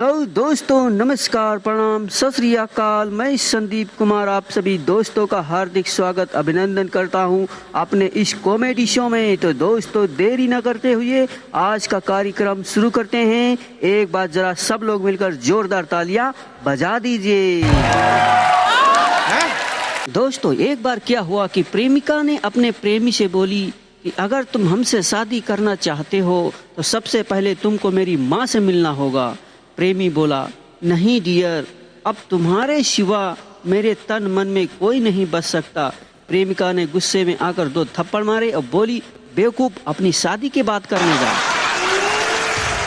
Hello दोस्तों, नमस्कार, प्रणाम, सत श्री अकाल। मैं संदीप कुमार आप सभी दोस्तों का हार्दिक स्वागत अभिनंदन करता हूं अपने इस कॉमेडी शो में। तो दोस्तों, देरी न करते हुए आज का कार्यक्रम शुरू करते हैं। एक बार जरा सब लोग मिलकर जोरदार तालियां बजा दीजिए। दोस्तों, एक बार क्या हुआ कि प्रेमिका ने अपने प्रेमी से बोली कि अगर तुम हमसे शादी करना चाहते हो तो सबसे पहले तुमको मेरी माँ से मिलना होगा। प्रेमी बोला, नहीं डियर, अब तुम्हारे सिवा मेरे तन मन में कोई नहीं बच सकता। प्रेमिका ने गुस्से में आकर 2 थप्पड़ मारे और बोली, बेवकूफ, अपनी शादी की बात करने जा।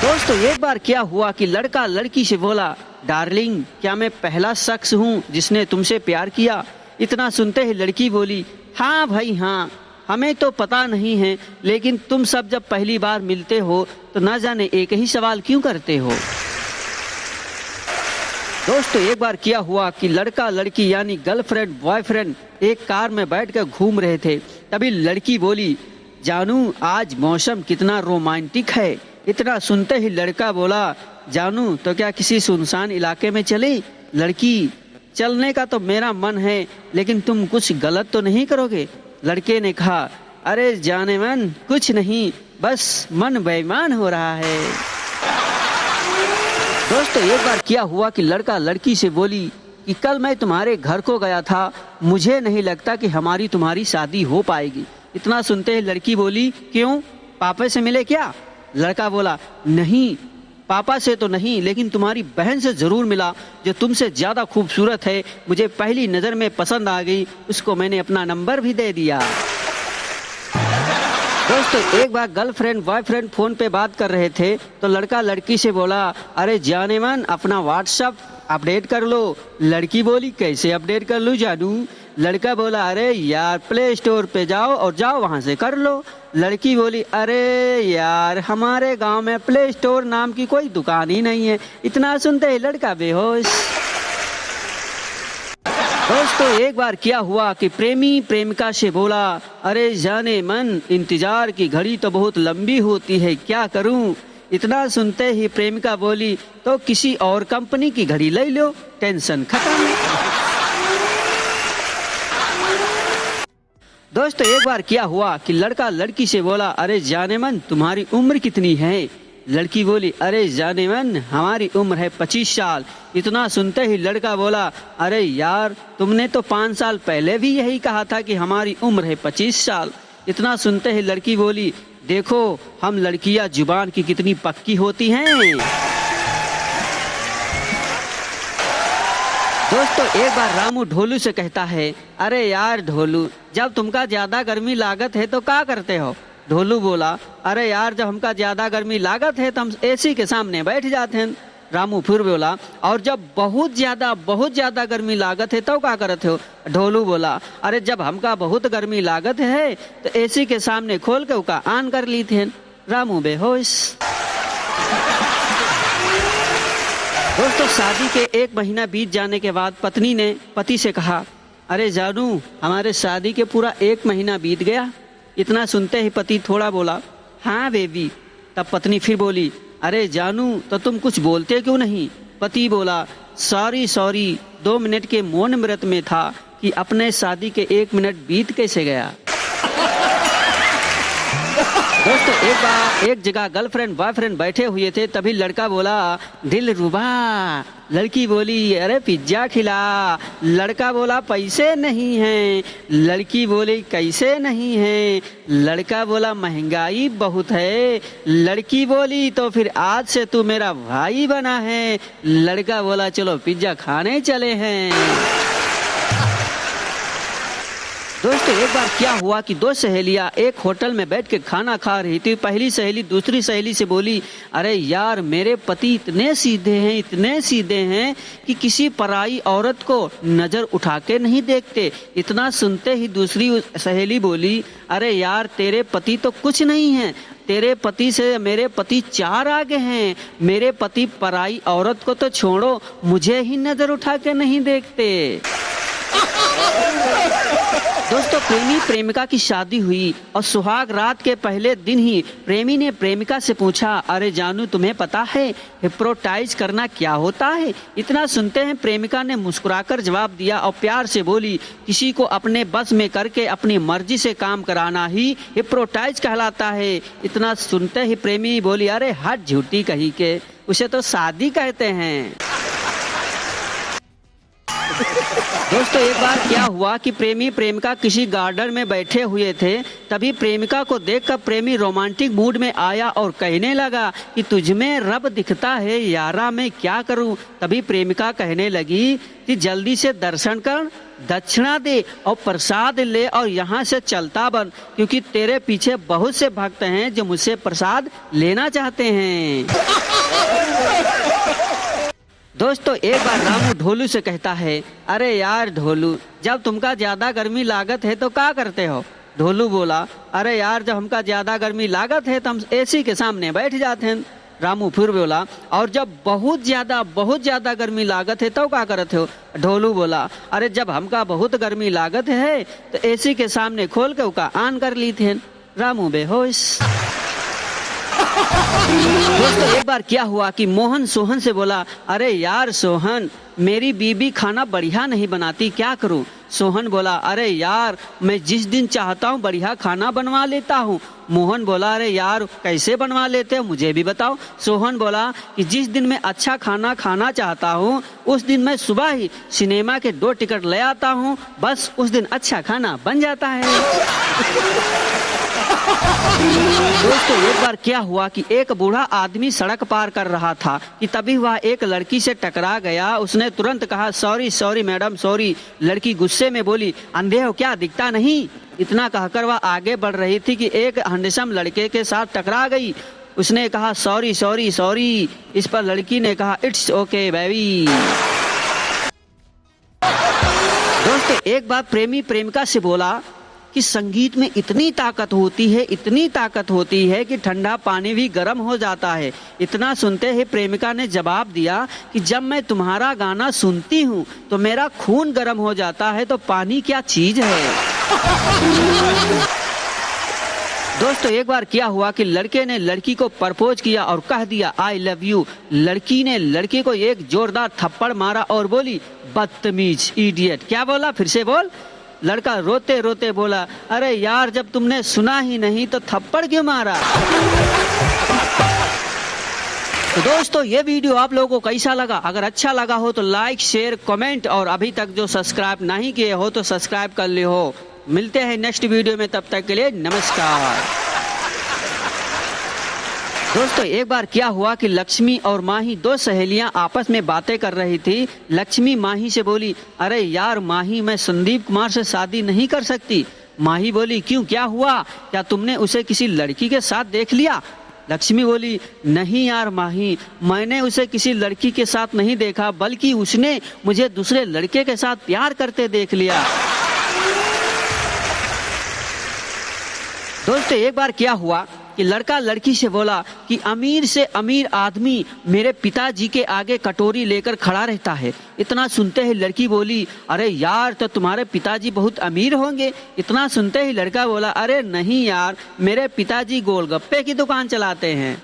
दोस्तों, एक बार क्या हुआ कि लड़का लड़की से बोला, डार्लिंग, क्या मैं पहला शख्स हूँ जिसने तुमसे प्यार किया? इतना सुनते ही लड़की बोली, हाँ भाई हाँ, हमें तो पता नहीं है, लेकिन तुम सब जब पहली बार मिलते हो तो न जाने एक ही सवाल क्यों करते हो। दोस्तों, एक बार क्या हुआ कि लड़का लड़की यानी गर्लफ्रेंड बॉयफ्रेंड एक कार में बैठकर घूम रहे थे। तभी लड़की बोली, जानू, आज मौसम कितना रोमांटिक है। इतना सुनते ही लड़का बोला, जानू, तो क्या किसी सुनसान इलाके में चले? लड़की, चलने का तो मेरा मन है, लेकिन तुम कुछ गलत तो नहीं करोगे? लड़के ने कहा, अरे जाने मन, कुछ नहीं, बस मन बेईमान हो रहा है। दोस्तों, एक बार क्या हुआ कि लड़का लड़की से बोली कि कल मैं तुम्हारे घर को गया था, मुझे नहीं लगता कि हमारी तुम्हारी शादी हो पाएगी। इतना सुनते ही लड़की बोली, क्यों, पापा से मिले क्या? लड़का बोला, नहीं, पापा से तो नहीं, लेकिन तुम्हारी बहन से जरूर मिला, जो तुमसे ज्यादा खूबसूरत है। मुझे पहली नजर में पसंद आ गई, उसको मैंने अपना नंबर भी दे दिया। दोस्तों, एक बार गर्लफ्रेंड बॉयफ्रेंड फोन पे बात कर रहे थे तो लड़का लड़की से बोला, अरे जाने मन, अपना व्हाट्सएप अपडेट कर लो। लड़की बोली, कैसे अपडेट कर लूं जानू? लड़का बोला, अरे यार, प्ले स्टोर पे जाओ और जाओ वहां से कर लो। लड़की बोली, अरे यार, हमारे गांव में प्ले स्टोर नाम की कोई दुकान ही नहीं है। इतना सुनते ही लड़का बेहोश। दोस्तों, एक बार क्या हुआ कि प्रेमी प्रेमिका से बोला, अरे जाने मन, इंतजार की घड़ी तो बहुत लंबी होती है, क्या करूं? इतना सुनते ही प्रेमिका बोली, तो किसी और कंपनी की घड़ी ले लो, टेंशन खत्म। दोस्तों, एक बार क्या हुआ कि लड़का लड़की से बोला, अरे जाने मन, तुम्हारी उम्र कितनी है? लड़की बोली, अरे जाने मन, हमारी उम्र है 25 साल। इतना सुनते ही लड़का बोला, अरे यार, तुमने तो 5 साल पहले भी यही कहा था कि हमारी उम्र है 25 साल। इतना सुनते ही लड़की बोली, देखो हम लड़कियां जुबान की कितनी पक्की होती हैं। दोस्तों, एक बार रामू ढोलू से कहता है, अरे यार ढोलू, जब तुमका ज्यादा गर्मी लागत है तो क्या करते हो? ढोलू बोला, अरे यार, जब हमका ज्यादा गर्मी लागत है तो हम एसी के सामने बैठ जाते हैं। रामू फिर बोला, और जब बहुत ज्यादा गर्मी लागत है तो क्या करते हो? ढोलू बोला, अरे जब हमका बहुत गर्मी लागत है तो एसी के सामने खोल के उसका ऑन कर ली थे। रामू बेहोश। दोस्तों, शादी के 1 महीना बीत जाने के बाद पत्नी ने पति से कहा, अरे जानू, हमारे शादी के पूरा 1 महीना बीत गया। इतना सुनते ही पति थोड़ा बोला, हाँ बेबी। तब पत्नी फिर बोली, अरे जानू, तो तुम कुछ बोलते क्यों नहीं? पति बोला, सॉरी, 2 मिनट के मौन व्रत में था कि अपने शादी के 1 मिनट बीत कैसे गया। दोस्तों, एक बार एक जगह गर्लफ्रेंड बॉयफ्रेंड बैठे हुए थे। तभी लड़का बोला, दिल रुबा। लड़की बोली, अरे पिज्जा खिला। लड़का बोला, पैसे नहीं हैं। लड़की बोली, कैसे नहीं है? लड़का बोला, महंगाई बहुत है। लड़की बोली, तो फिर आज से तू मेरा भाई बना है। लड़का बोला, चलो पिज्जा खाने चले हैं। दोस्तों, एक बार क्या हुआ कि 2 सहेलियां एक होटल में बैठ के खाना खा रही थी। पहली सहेली दूसरी सहेली से बोली, अरे यार, मेरे पति इतने सीधे हैं कि किसी पराई औरत को नजर उठा के नहीं देखते। इतना सुनते ही दूसरी सहेली बोली, अरे यार, तेरे पति तो कुछ नहीं है, तेरे पति से मेरे पति 4 आगे हैं। मेरे पति पराई औरत को तो छोड़ो, मुझे ही नजर उठा के नहीं देखते। दोस्तों, प्रेमी प्रेमिका की शादी हुई और सुहाग रात के पहले दिन ही प्रेमी ने प्रेमिका से पूछा, अरे जानू तुम्हें पता है हिप्नोटाइज करना क्या होता है? इतना सुनते हैं प्रेमिका ने मुस्कुराकर जवाब दिया और प्यार से बोली, किसी को अपने बस में करके अपनी मर्जी से काम कराना ही हिप्नोटाइज कहलाता है। इतना सुनते ही प्रेमी बोली, अरे हट झूठी कही के, उसे तो शादी कहते हैं। दोस्तों, एक बार क्या हुआ कि प्रेमी प्रेमिका किसी गार्डन में बैठे हुए थे। तभी प्रेमिका को देखकर प्रेमी रोमांटिक मूड में आया और कहने लगा कि तुझमें रब दिखता है यारा, मैं क्या करूं? तभी प्रेमिका कहने लगी कि जल्दी से दर्शन कर, दक्षिणा दे और प्रसाद ले और यहाँ से चलता बन, क्योंकि तेरे पीछे बहुत से भक्त हैं जो मुझसे प्रसाद लेना चाहते हैं। दोस्तों, एक बार रामू ढोलू से कहता है, अरे यार ढोलू, जब तुमका ज्यादा गर्मी लागत है तो क्या करते हो? ढोलू बोला, अरे यार जब हमका ज्यादा गर्मी लागत है तो हम एसी के सामने बैठ जाते हैं। रामू फिर बोला, और जब बहुत ज्यादा गर्मी लागत है तो क्या करते हो? ढोलू बोला, अरे जब हमका बहुत गर्मी लागत है तो एसी के सामने खोल के उसका ऑन कर ली थे। रामू बेहोश। दोस्तों, एक बार क्या हुआ कि मोहन सोहन से बोला, अरे यार सोहन, मेरी बीबी खाना बढ़िया नहीं बनाती, क्या करूं? सोहन बोला, अरे यार मैं जिस दिन चाहता हूं बढ़िया खाना बनवा लेता हूं। मोहन बोला, अरे यार कैसे बनवा लेते हो, मुझे भी बताओ। सोहन बोला कि जिस दिन मैं अच्छा खाना खाना चाहता हूं उस दिन मैं सुबह ही सिनेमा के 2 टिकट ले आता हूं, बस उस दिन अच्छा खाना बन जाता है। दोस्तों, एक बार क्या हुआ कि एक बूढ़ा आदमी सड़क पार कर रहा था कि तभी वह एक लड़की से टकरा गया। उसने तुरंत कहा, सॉरी मैडम सॉरी। लड़की गुस्से में बोली, अंधे हो क्या, दिखता नहीं? इतना कहकर वह आगे बढ़ रही थी कि एक हैंडसम लड़के के साथ टकरा गई। उसने कहा, सॉरी। इस पर लड़की ने कहा, इट्स ओके बेबी। दोस्तों, एक बार प्रेमी प्रेमिका से बोला कि संगीत में इतनी ताकत होती है कि ठंडा पानी भी गर्म हो जाता है। इतना सुनते ही प्रेमिका ने जवाब दिया कि जब मैं तुम्हारा गाना सुनती हूँ तो मेरा खून गर्म हो जाता है, तो पानी क्या चीज है? दोस्तों, एक बार क्या हुआ कि लड़के ने लड़की को प्रपोज किया और कह दिया, आई लव यू। लड़की ने लड़के को एक जोरदार थप्पड़ मारा और बोली, बदतमीज, इडियट। क्या बोला, फिर से बोल। लड़का रोते रोते बोला, अरे यार जब तुमने सुना ही नहीं तो थप्पड़ क्यों मारा? तो दोस्तों, ये वीडियो आप लोगों को कैसा लगा? अगर अच्छा लगा हो तो लाइक, शेयर, कमेंट, और अभी तक जो सब्सक्राइब नहीं किए हो तो सब्सक्राइब कर ले हो। मिलते हैं नेक्स्ट वीडियो में, तब तक के लिए नमस्कार। दोस्तों, एक बार क्या हुआ कि लक्ष्मी और माही 2 सहेलियां आपस में बातें कर रही थी। लक्ष्मी माही से बोली, अरे यार माही, मैं संदीप कुमार से शादी नहीं कर सकती। माही बोली, क्यों, क्या हुआ? क्या तुमने उसे किसी लड़की के साथ देख लिया? लक्ष्मी बोली, नहीं यार माही, मैंने उसे किसी लड़की के साथ नहीं देखा, बल्कि उसने मुझे दूसरे लड़के के साथ प्यार करते देख लिया। दोस्तों, एक बार क्या हुआ कि लड़का लड़की से बोला कि अमीर से अमीर आदमी मेरे पिताजी के आगे कटोरी लेकर खड़ा रहता है। इतना सुनते ही लड़की बोली, अरे यार तो तुम्हारे पिताजी बहुत अमीर होंगे। इतना सुनते ही लड़का बोला, अरे नहीं यार, मेरे पिताजी गोलगप्पे की दुकान चलाते हैं।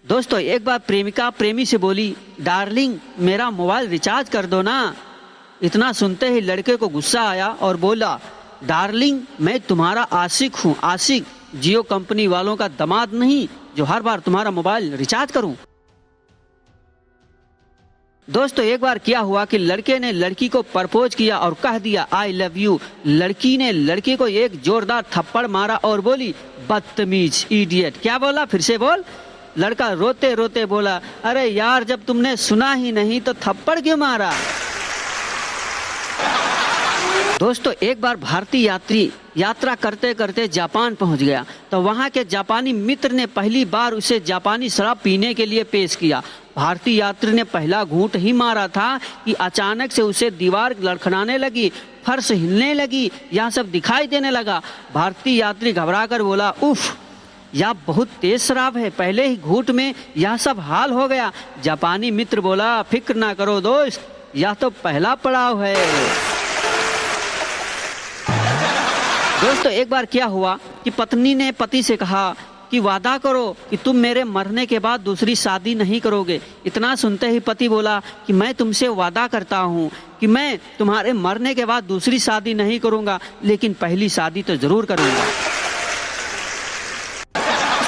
दोस्तों, एक बार प्रेमिका प्रेमी से बोली, डार्लिंग मेरा मोबाइल रिचार्ज कर दो ना। इतना सुनते ही लड़के को गुस्सा आया और बोला, डार्लिंग मैं तुम्हारा आशिक हूँ, आशिक, जियो कंपनी वालों का दामाद नहीं जो हर बार तुम्हारा मोबाइल रिचार्ज करूं। दोस्तों, एक बार क्या हुआ कि लड़के ने लड़की को प्रपोज किया और कह दिया, आई लव यू। लड़की ने लड़के को एक जोरदार थप्पड़ मारा और बोली, बदतमीज, इडियट। क्या बोला, फिर से बोल। लड़का रोते रोते बोला, अरे यार जब तुमने सुना ही नहीं तो थप्पड़ क्यों मारा? दोस्तों, एक बार भारतीय यात्री यात्रा करते करते जापान पहुंच गया तो वहां के जापानी मित्र ने पहली बार उसे जापानी शराब पीने के लिए पेश किया। भारतीय यात्री ने पहला घूंट ही मारा था कि अचानक से उसे दीवार लड़खड़ाने लगी, फर्श हिलने लगी, यह सब दिखाई देने लगा। भारतीय यात्री घबराकर बोला, उफ, यह बहुत तेज शराब है, पहले ही घूंट में यह सब हाल हो गया। जापानी मित्र बोला, फिक्र ना करो दोस्त, यह तो पहला पड़ाव है। दोस्तों, एक बार क्या हुआ कि पत्नी ने पति से कहा कि वादा करो कि तुम मेरे मरने के बाद दूसरी शादी नहीं करोगे। इतना सुनते ही पति बोला कि मैं तुमसे वादा करता हूँ कि मैं तुम्हारे मरने के बाद दूसरी शादी नहीं करूँगा, लेकिन पहली शादी तो जरूर करूँगा।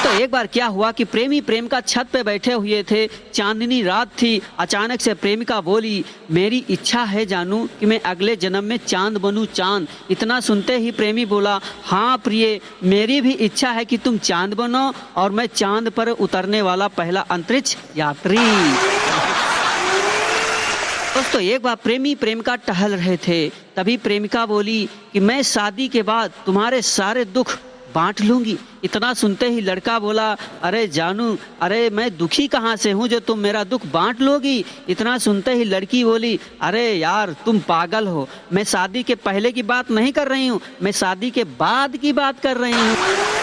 तो एक बार क्या हुआ कि प्रेमी प्रेमिका छत पे बैठे हुए थे, चांदनी रात थी। अचानक से प्रेमिका बोली, मेरी इच्छा है जानू कि मैं अगले जन्म में चांद बनूं, चांद। इतना सुनते ही प्रेमी बोला, हाँ प्रिय, मेरी भी इच्छा है कि तुम चांद बनो और मैं चांद पर उतरने वाला पहला अंतरिक्ष यात्री। दोस्तों, एक बार प्रेमी प्रेमिका टहल रहे थे, तभी प्रेमिका बोली कि मैं शादी के बाद तुम्हारे सारे दुख बांट लूंगी। इतना सुनते ही लड़का बोला, अरे जानू, अरे मैं दुखी कहाँ से हूँ जो तुम मेरा दुख बांट लोगी। इतना सुनते ही लड़की बोली, अरे यार तुम पागल हो, मैं शादी के पहले की बात नहीं कर रही हूँ, मैं शादी के बाद की बात कर रही हूँ।